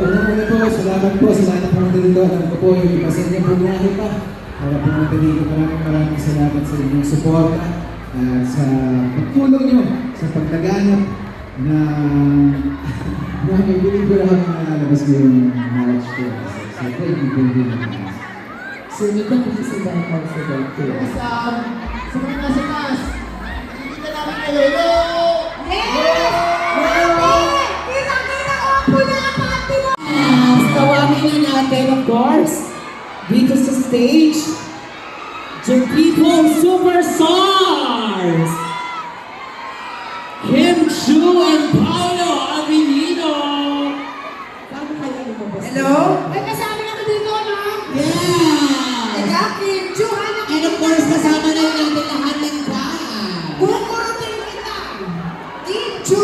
unang-una po, salamat po sa lahat ng pumunta dito. Alam ko po, yung iba sa inyo bumiyahe pa. Para pumunta dito, maraming salamat sa inyong suporta at sa pagtulong nyo sa pagtaganap na nakikinig ko lang ang nalabas ko yung March 2. So, thank you. So, you can be so very confident too. Sa mga nasa taas, nakikita namin kayo. Hello! Tawagin na natin, of course, dito sa stage, the people superstars! Kim Chu and Paolo Avellino! Paano kayo lumabas? Hello? Ay, kasama na dito, no? Yeah! Kaya, Kim Chu, ano? And of course, kasama na natin lahat ng cast. Kukurutin kita. Kim Chu,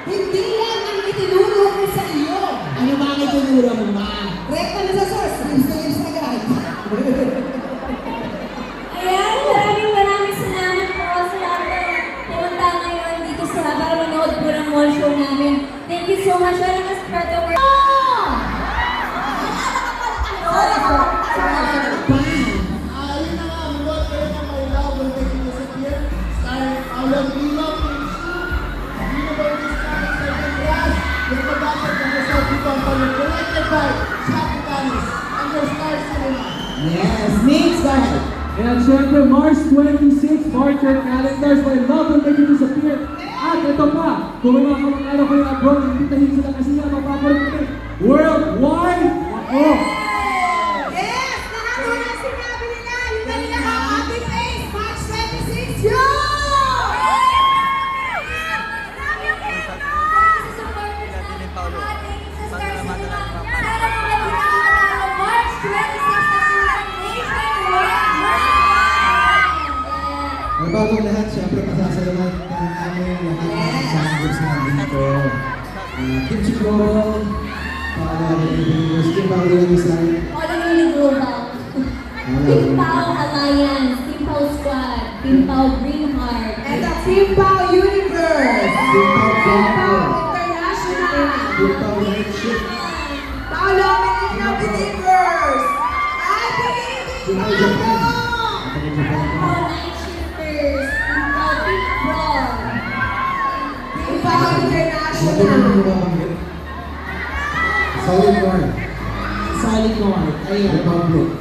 hindi yan ang itinuro ko sa iyo. Ano ba ang itinura mo, ma? Rekta na sa source, sa Instagram. Ayan, maraming salamat po sa lahat ng pumunta ngayon dito sa para manood po ng mall show namin. Thank you so much. Wala mas part of our... Sorry po. Ayun na nga, buwan kayo ng My Love Will Make You Disappear. Starring Paolo Avellino, Kim Chu, Universe Starring Sergeant Ras, yung pag-asal ng Resorty Company, directed by Shaq Canis, and your star cinema. Yes, Nate, go ahead. And syempre, March 26, mark your calendars, My Love Will Make You Disappear. At ito pa, kung may mga kamag-anak ko yung abroad, imbitahin sila kasi nga, mapapalit kami worldwide. Ako! Yes! Lahat ko na sinabi nila. Yung kanila ka happy face. March 26, yun! Ang bagong lahat, syempre pasasalamat ang aming lahat ng sasabog sa namin ito. Kim Chico, para Kim Pao lang sa akin. Team Pao Alliance, Team Pao Squad, Team Pao Green Heart. And the Kim Pao Universe. Kim Pao Kim Pao Pao, International. Kim Pao Red Ship, Paolo Avellino Believers. I believe Kim in Pao Japan. Paolo. Kim Pao Team Japan. Pao Night Shifters, Team Pao Big Brawl. Kim Pao Ano International. mo mabanggit? Solid North, Solid North. Ayan. Republic.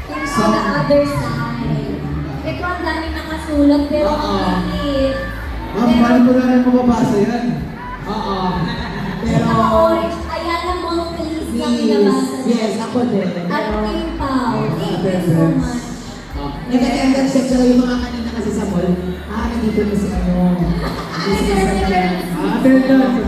Team on the other side. Ito ang daming nakasulat pero ang liit. Ma'am, paano mo na rin mababasa yan? Oo. Pero Pero, orange, ayan ang mga police na binabasa niya. yes, ako din. At Team Pao, thank you so much. Nag-attendance check sila yung mga kanina kasi sa mall. Nandito na si ano. Attendance,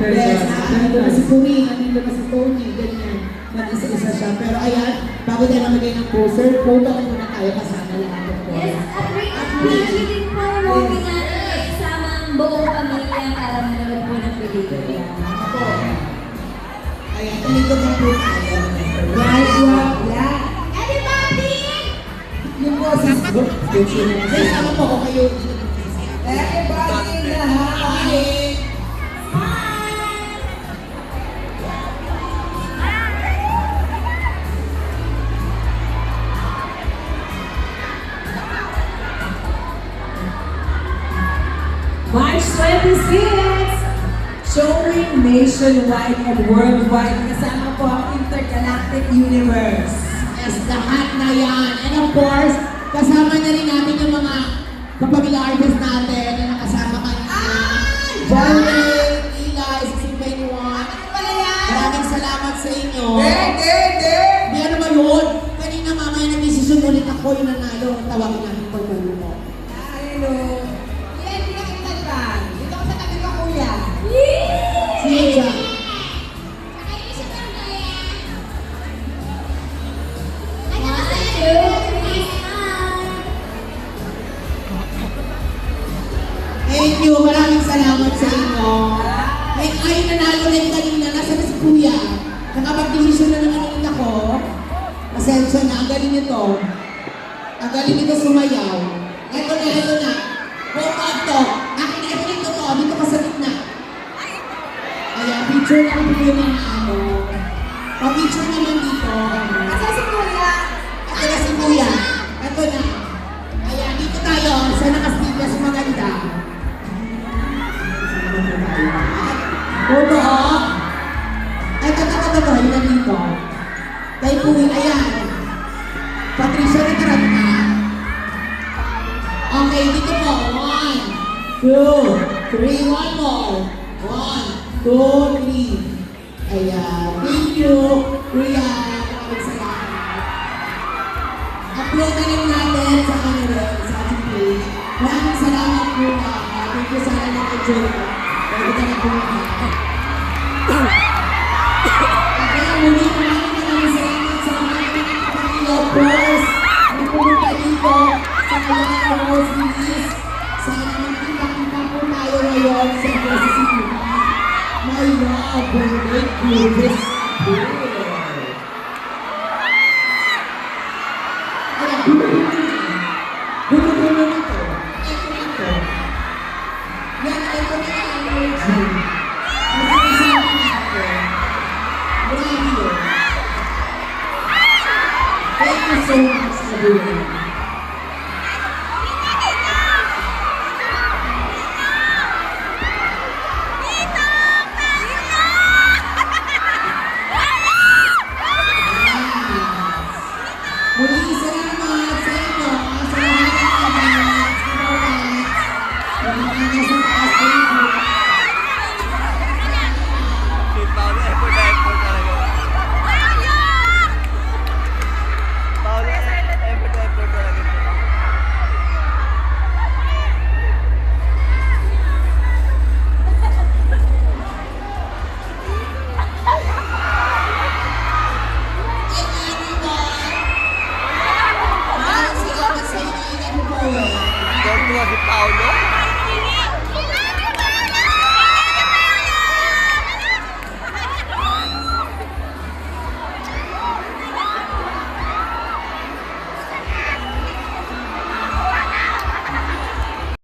Yes, nandito na si Puri, nandito na si Tony, ganyan. Nag-isa-isa siya. Pero ayan, bago tayo namagay ng poster, photo ko muna tayo kasama lahat ng po. Yes, at appreciate din po ang movie natin na isama ang buong pamilya para manood po ng pelikula. Ako. Ayan, tulikod na po tayo. Right, yeah. Everybody! Yung boses ko. Yes, sama po ko kayo. Everybody in the house. March 26, showing nationwide and worldwide kasama po ang Intergalactic Universe. Yes, lahat na yan. And of course, kasama na rin natin yung mga kapamilya artist natin na nakasama kanina. Jolene, Eli, si Benjuan. Wala yan! Maraming salamat sa inyo. Hindi! Hindi ano ba yun? Kanina mamaya nag-desisyon ulit ako yung nanalo. Tawagin namin po mo. Hello! Yan, hindi na kita dyan. Dito ako sa tabi ko, kuya. Sige dyan. Thank you. Maraming salamat sa inyo. Ay, nanalo rin kanina. Nasa na si Kuya. Nakapag-desisyon na naman ulit ako. Pasensya na. Ang galing nito. Ang galing nito sumayaw. Ito na. Vote out to. Akin na ito to. Dito ka sa gitna. Ayan, picture lang po yun ng ano. Pag-picture naman dito. Kasi si Kuya. Ito na si Kuya. Ito na. Ayan, dito tayo sa nakastiglas maganda. Ito. Ito. Yun na dito. Kay Kuya, ayan. Patricia Retaranta. Okay, dito po. 1, 2, 3. One more. 1, 2, 3. Ayan. Thank you, Kuya. Maraming salamat. Upload na lang natin sa kanila, sa ating page. Maraming salamat, Kuya. Thank you, sana nag-enjoy ka. Pwede ka na pumunta. Kaya muli, maraming salamat sa mga kapatid, of course. Ang pumunta dito sa Ayan Rose Release. Sana magkita-kita po tayo ngayon sa Quezon City. My love will make you this good. Ayan. Gulo-gulo na to. Ito na to. Yan, ito na ang energy. Masasama natin. Bravo. Thank you so much, everyone.